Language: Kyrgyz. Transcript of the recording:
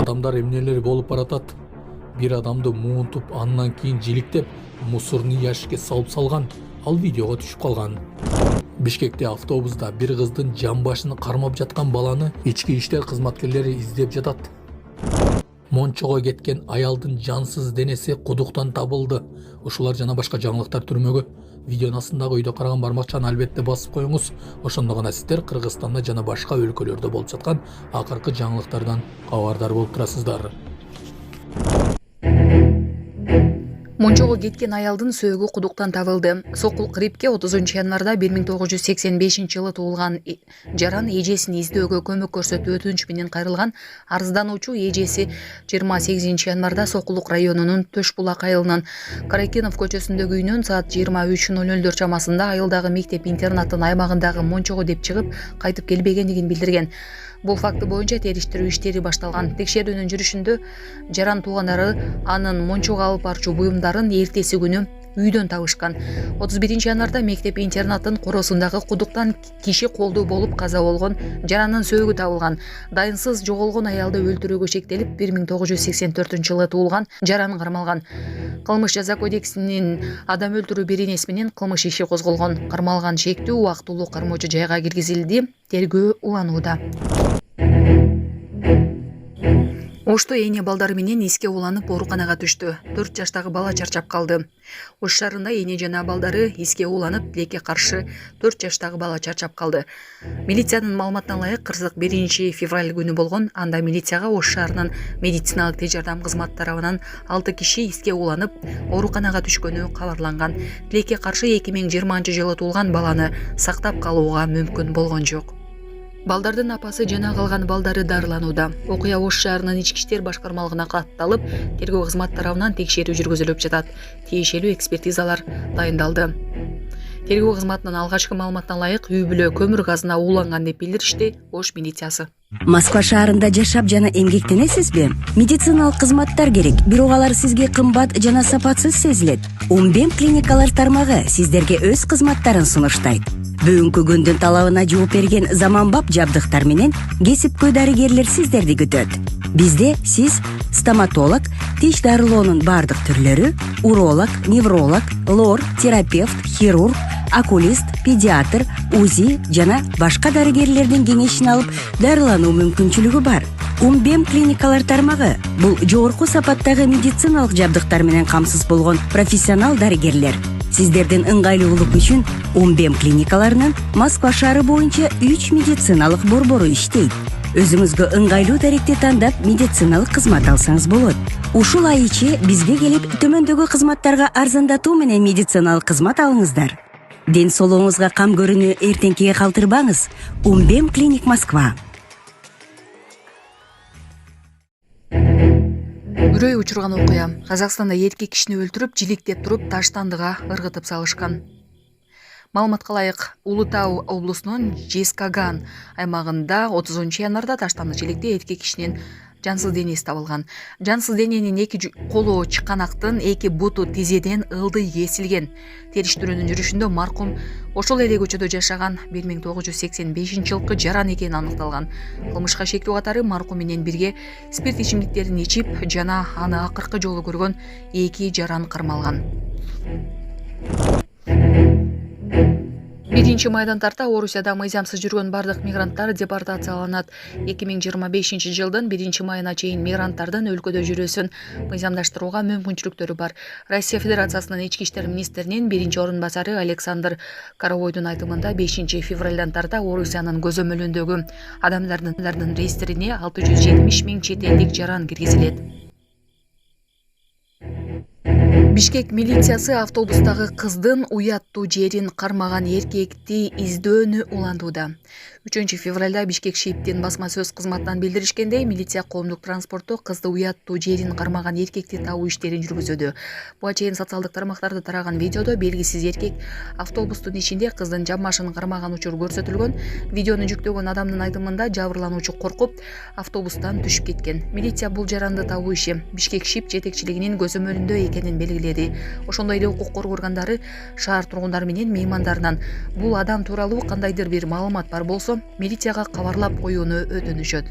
Адамдар эмнелер болуп баратат. Бир адамды муунтуп, андан кийин жиликтеп, мусорный ящикке салып салган. Ал видеого түшүп калган. Бишкекте автобуста бир кыздын жан башын кармап жаткан баланы ички иштер кызматкерлери издеп жатат. Мончого кеткен аялдын жансыз денеси кудуктан табылды. Ушулар жана башка жаңылыктар түрмөгү. Видеонун астындагы үйдө караган бармакчаны албетте басып коюңуз. Ошондо гана сиздер Кыргызстанда жана башка өлкөлөрдө болуп жаткан акыркы жаңылыктардан кабардар болуп турасыздар. Мончого кеткен аялдын сөөгү кудуктан табылды. Сокулук Рипке 30 январда 1985 жылы туулган жаран эжесин издөөгө көмөк көрсөтүү өтүнүч менен кайрылган. Арыздануучу эжеси 28 январда Сокулук районунун Төш булак айылынын Каракинов көчөсүндөгү үйүнөн саат 23:00 чамасында айылдагы мектеп-интернаттын аймагындагы Мончого деп чыгып, кайтып келбегендигин билдирген. Бул факты боюнча териштирүү иштери башталган. Текшерүүнүн жүрүшүндө жаран туугандары анын Мончого алып барчу буюмдарын эртеси күнү үйдөн табышкан. 31 январда мектеп-интернаттын коросундагы кудуктан киши колдуу болуп каза болгон жарандын сөөгү табылган. Дайынсыз жоголгон аялды өлтүрүүгө шектелип 1984 туулган жаран кармалган. Кылмыш жаза кодексинин адам өлтүрүү беренеси менен кылмыш иши козголгон. Кармалган шектүү убактылуу кармоочу жайга киргизилди. Тергөө уланууда. Ошто эне балдары менен иске уланып ооруканага түштү. 4 жаштагы бала чарчап калды. Ош шаарында эне жана балдары иске уланып, тилекке каршы 4 жаштагы бала чарчап калды. Милициянын маалыматына ылайык, кырсык 1 февраль күнү болгон. Анда милицияга Ош шаарынын медициналык тез жардам кызматы тарабынан 6 киши иске уланып, ооруканага түшкөнү кабарланган. Тилекке каршы 2020 жылы туулган баланы сактап калууга мүмкүн болгон жок. Балдардын апасы жана калган балдары дарыланууда. Окуя Ош шаарынын ички иштер башкармалыгына катталып, тергөө кызматы тарабынан текшерүү жүргүзүлүп жатат. Тиешелүү экспертизалар дайындалды. Тергөө кызматынын алгачкы маалыматына ылайык, үй бүлө көмүр газына ууланган деп билдиришти Ош милициясы. Москва шаарында жашап жана эмгектенесизби? Медициналык кызматтар керек, бирок алар сизге кымбат жана сапатсыз сезилет. Умбем клиникалар тармагы сиздерге өз кызматтарын сунуштайт. Бүгүнкү күндүн талабына жооп берген заманбап жабдыктар менен кесипкөй дарыгерлер сиздерди күтөт. Бизде сиз стоматолог, тиш дарылоонун бардык түрлөрү, уролог, невролог, лор, терапевт, хирург, окулист, педиатр, УЗИ жана башка дарыгерлердин кеңешин алып дарылануу мүмкүнчүлүгү бар. Умбем клиникалар тармагы бул жогорку сапаттагы медициналык жабдыктар менен камсыз болгон профессионал дарыгерлер. Сиздердин ыңгайлуулук үчүн Умбем клиникаларынын Москва шаары боюнча 3 медициналык борбору иштейт. Өзүңүзгө ыңгайлуу даректи тандап медициналык кызмат алсаңыз болот. Ушул ай ичи бизге келип төмөндөгү кызматтарга арзандатуу менен медициналык кызмат алыңыздар. Ден соолугуңузга кам көрүүнү эртеңкиге калтырбаңыз. Умбем клиник Москва. Үрөй учурган окуя. Казакстанда эркек кишини өлтүрүп, жиликтеп туруп, таштандыга ыргытып салышкан. Маалыматка ылайык, Улуу Тау облусунун Жескаган аймагында 30 январда таштанды жиликте эркек кишинин жансыз денеси табылган. Жансыз дененин 2 колу чыканактын, 2 буту тизеден ылдый кесилген. Териштирүүнүн жүрүшүндө маркум ошол эле көчөдө жашаган 1985 жылкы жаран экени аныкталган. Кылмышка шектүү катары маркум менен бирге спирт ичимдиктерин ичип жана аны акыркы жолу көргөн 2 жаран кармалган. 1 майдан тарта Орусияда мыйзамсыз жүргөн бардык мигранттар депортацияланат. 2025 жылдын 1 майына чейин мигранттардын өлкөдө жүрүүсүн мыйзамдаштырууга мүмкүнчүлүктөрү бар. Россия Федерациясынын ички иштер министринин 1-орун басары Александр Каравойдун айтымында 5 февралдан тарта Орусиянын көзөмөлүндөгү адамдардын реестрине 670 000 чет элдик жаран киргизилет. Бишкек милициясы автобустагы кыздын уяттуу жерин кармаган эркекти издөөнү улантууда. 3 февралда Бишкек ШИИПтин басма сөз кызматынан билдиришкендей, милиция коомдук транспортто кызды уяттуу жерин кармаган эркекти табуу иштерин жүргүзүүдө. Буга чейин социалдык тармактарда тараган видеодо белгисиз эркек автобустун ичинде кыздын жамбашын кармаган учур көрсөтүлгөн. Видеону жүктөгөн адамдын айтымында жабырлануучу коркуп автобустан түшүп кеткен. Милиция бул жаранды табуу иши Бишкек ШИИП жетекчилигинин көзөмөлүндө экенин белгиледи. Ошондой эле укук коргоо органдары шаар тургундары менен меймандарынан бул адам тууралуу кандайдыр бир маалымат бар болсо, милицияга кабарлап коюуну өтүнүшөт.